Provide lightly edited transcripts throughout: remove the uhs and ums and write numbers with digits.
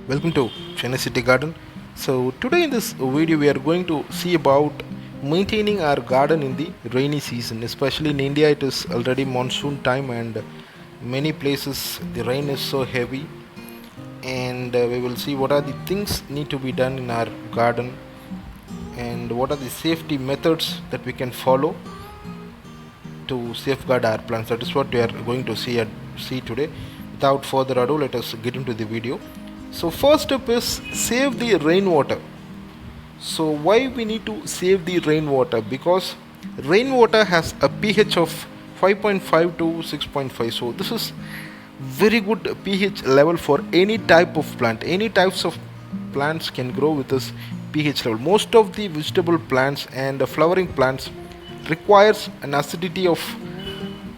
Welcome to Chennai City Garden. So today in this video we are going to see about maintaining our garden in the rainy season. Especially in India it is already monsoon time and many places the rain is so heavy, and we will see what are the things need to be done in our garden and what are the safety methods that we can follow to safeguard our plants. That is what we are going to see today. Without further ado, let us get into the video. So first step is save the rainwater. So why we need to save the rainwater? Because rainwater has a pH of 5.5 to 6.5. So this is very good pH level for any type of plant. Any types of plants can grow with this pH level. Most of the vegetable plants and the flowering plants requires an acidity of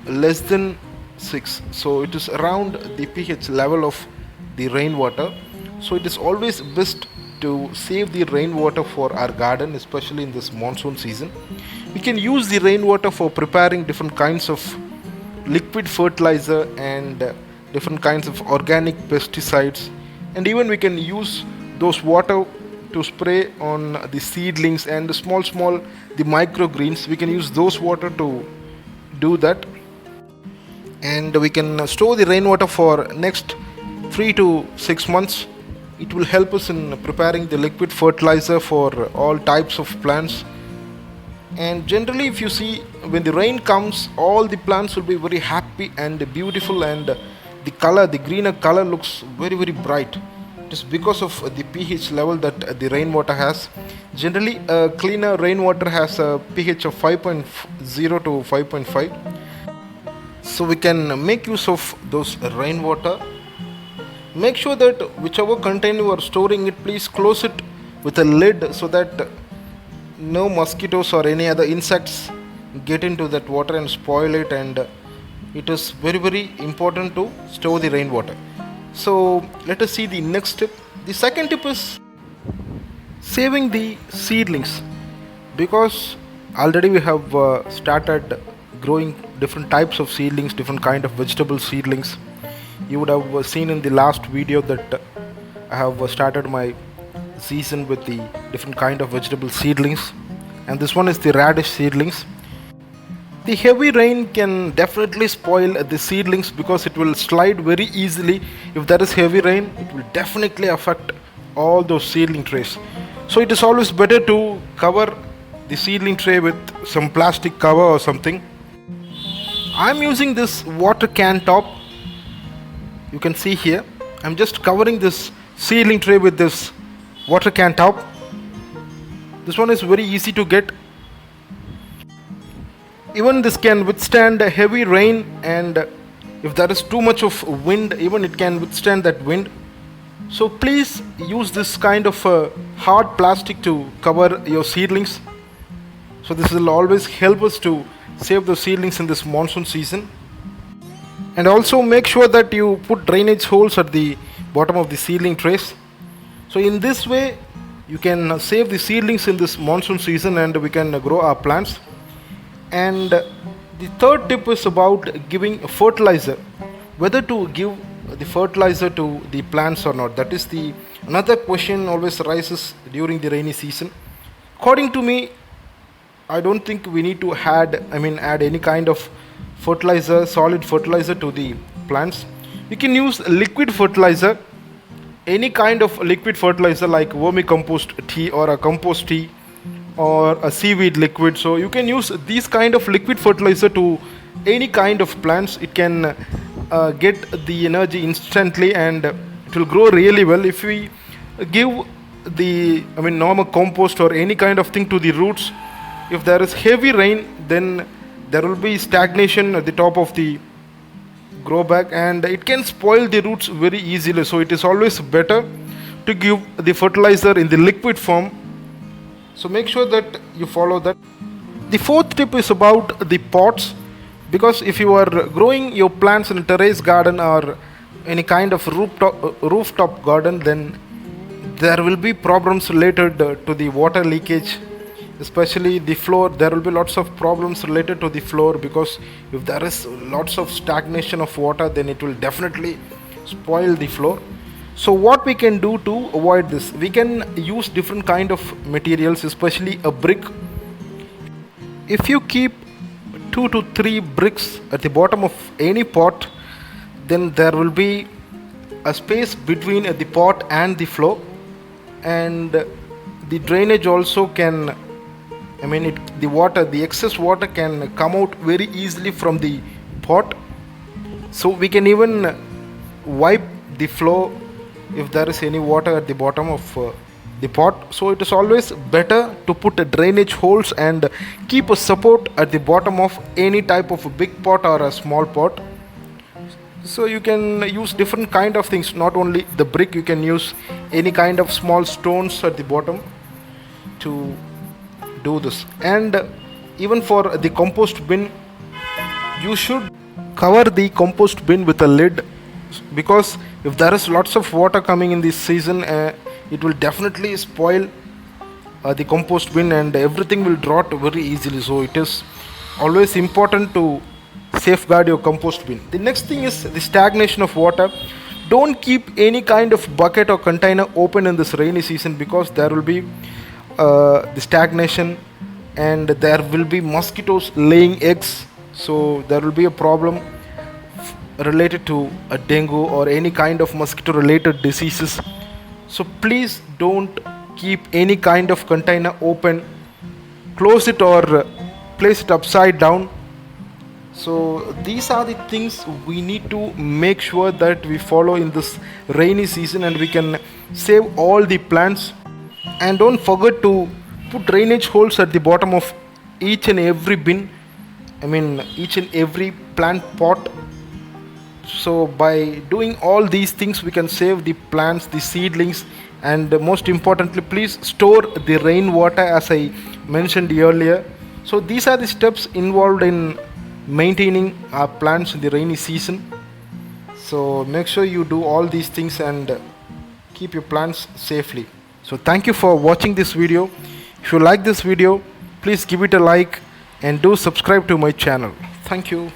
less than 6. So it is around the pH level of the rainwater. So it is always best to save the rainwater for our garden, especially in this monsoon season. We can use the rainwater for preparing different kinds of liquid fertilizer and different kinds of organic pesticides, and even we can use those water to spray on the seedlings and the small the microgreens. We can use those water to do that, and we can store the rainwater for next 3 to 6 months. It will help us in preparing the liquid fertilizer for all types of plants. And generally if you see, when the rain comes, all the plants will be very happy and beautiful, and the greener color looks very bright. It is because of the pH level that the rainwater has. Generally a cleaner rainwater has a pH of 5.0 to 5.5. So we can make use of those rainwater. Make sure that whichever container you are storing it, please close it with a lid so that no mosquitoes or any other insects get into that water and spoil it. And it is very important to store the rainwater. So let us see the next tip. The second tip is saving the seedlings, because already we have started growing different types of seedlings, different kind of vegetable seedlings. You would have seen in the last video that I have started my season with the different kind of vegetable seedlings, and this one is the radish seedlings. The heavy rain can definitely spoil the seedlings because it will slide very easily. If there is heavy rain, it will definitely affect all those seedling trays. So it is always better to cover the seedling tray with some plastic cover or something. I'm using this water can top. You can see here, I'm just covering this seedling tray with this water can top. This one is very easy to get. Even this can withstand heavy rain, and if there is too much of wind, even it can withstand that wind. So please use this kind of hard plastic to cover your seedlings. So this will always help us to save the seedlings in this monsoon season. And also make sure that you put drainage holes at the bottom of the seedling trays. So in this way you can save the seedlings in this monsoon season, and we can grow our plants. And the third tip is about giving fertilizer, whether to give the fertilizer to the plants or not. That is the another question always arises during the rainy season. According to me, I don't think we need to add any kind of fertilizer, solid fertilizer to the plants. We can use liquid fertilizer, any kind of liquid fertilizer like vermicompost tea or a compost tea or a seaweed liquid. So you can use these kind of liquid fertilizer to any kind of plants. It can get the energy instantly and it will grow really well. If we give the normal compost or any kind of thing to the roots, if there is heavy rain, then there will be stagnation at the top of the grow bag and it can spoil the roots very easily. So it is always better to give the fertilizer in the liquid form. So make sure that you follow that. The fourth tip is about the pots, because if you are growing your plants in a terrace garden or any kind of rooftop garden, then there will be problems related to the water leakage, especially the floor. There will be lots of problems related to the floor, because if there is lots of stagnation of water, then it will definitely spoil the floor. So what we can do to avoid this, we can use different kind of materials, especially a brick. If you keep 2 to 3 bricks at the bottom of any pot, then there will be a space between the pot and the floor, and the drainage also can, the water, the excess water can come out very easily from the pot. So we can even wipe the floor if there is any water at the bottom of the pot. So it is always better to put a drainage holes and keep a support at the bottom of any type of a big pot or a small pot. So you can use different kind of things, not only the brick, you can use any kind of small stones at the bottom to do this. And even for the compost bin, you should cover the compost bin with a lid, because if there is lots of water coming in this season, it will definitely spoil the compost bin and everything will rot very easily. So it is always important to safeguard your compost bin. The next thing is the stagnation of water. Don't keep any kind of bucket or container open in this rainy season, because there will be the stagnation and there will be mosquitoes laying eggs. So there will be a problem related to a dengue or any kind of mosquito related diseases. So please don't keep any kind of container open. Close it or place it upside down. So these are the things we need to make sure that we follow in this rainy season, and we can save all the plants. And don't forget to put drainage holes at the bottom of each and every bin, each and every plant pot. So by doing all these things, we can save the plants, the seedlings, and most importantly, please store the rainwater as I mentioned earlier. So these are the steps involved in maintaining our plants in the rainy season. So make sure you do all these things and keep your plants safely. So thank you for watching this video. If you like this video, please give it a like and do subscribe to my channel. Thank you.